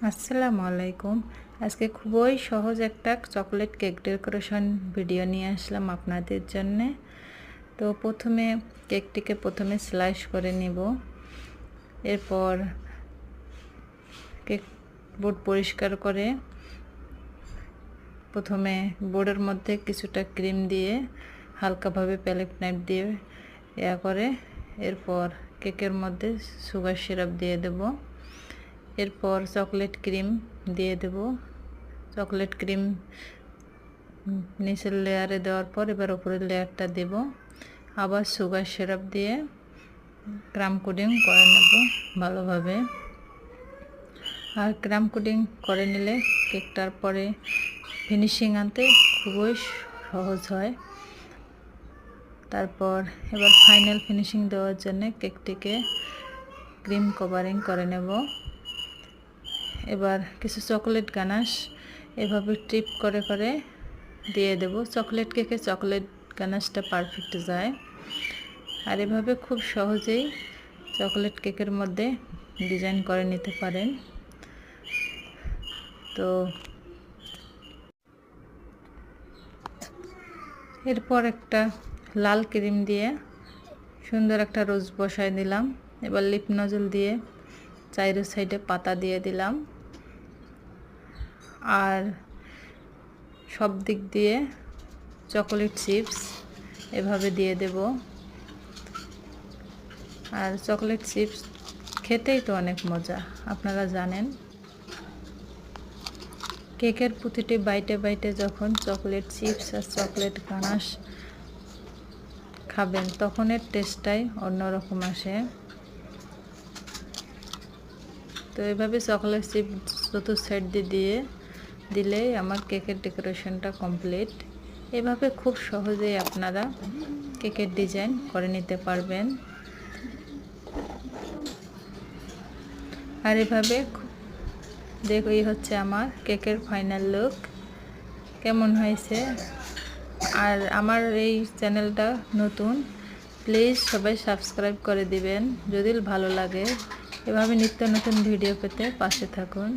আসসালামু আলাইকুম। আজকে খুবই সহজ একটা চকলেট কেক ডেকোরেশন ভিডিও নিয়ে আসলাম আপনাদের জন্যে। তো কেকটিকে প্রথমে স্লাইস করে নিব। এরপর কেক বোর্ড পরিষ্কার করে প্রথমে বোর্ডের মধ্যে কিছুটা ক্রিম দিয়ে হালকাভাবে প্যালেট নাইফ দিয়ে করে এরপর কেকের মধ্যে সুগার সিরাপ দিয়ে দেব। এরপর চকলেট ক্রিম দিয়ে দেব। চকলেট ক্রিম নিচের লেয়ারে দেওয়ার পর এবার উপরের লেয়ারটা দেব। আবার সুগার সিরাপ দিয়ে ক্রাম কোটিং করে নেব ভালোভাবে। আর ক্রাম কোটিং করে নিলে কেকটার পরে ফিনিশিং আনতে খুবই সহজ হয়। তারপর এবার ফাইনাল ফিনিশিং দেওয়ার জন্য কেকটিকে ক্রিম কভারিং করে নেব। এবার কিছু চকলেট গানাশ এভাবে ট্রিপ করে করে দিয়ে দেব। চকলেট কেকে চকলেট গানাশটা পারফেক্ট যায়। আর এভাবে খুব সহজেই চকলেট কেকের মধ্যে ডিজাইন করে নিতে পারেন। তো এরপর একটা লাল ক্রিম দিয়ে সুন্দর একটা রোজ বসায় দিলাম। এবার লিপ নজল দিয়ে চাইরো সাইডে পাতা দিয়ে দিলাম। আর সব দিক দিয়ে চকলেট চিপস এভাবে দিয়ে দেব। আর চকলেট চিপস খেতেই তো অনেক মজা, আপনারা জানেন। কেকের প্রতিটি বাইটে বাইটে যখন চকলেট চিপস আর চকলেট গানাশ খাবেন তখন এর টেস্টটাই অন্যরকম আসে। তো এভাবে চকলেট চিপস চতুর্থ সাইড দিয়ে দিলেই আমার কেকের ডেকোরেশনটা কমপ্লিট। এভাবে খুব সহজেই আপনারা কেকের ডিজাইন করে নিতে পারবেন। আর এভাবে এই হচ্ছে আমার কেকের ফাইনাল লুক। কেমন হয়েছে? আর আমার এই চ্যানেলটা নতুন, প্লিজ সবাই সাবস্ক্রাইব করে দিবেন যদি ভালো লাগে। এভাবে নিত্য নতুন ভিডিও পেতে পাশে থাকুন।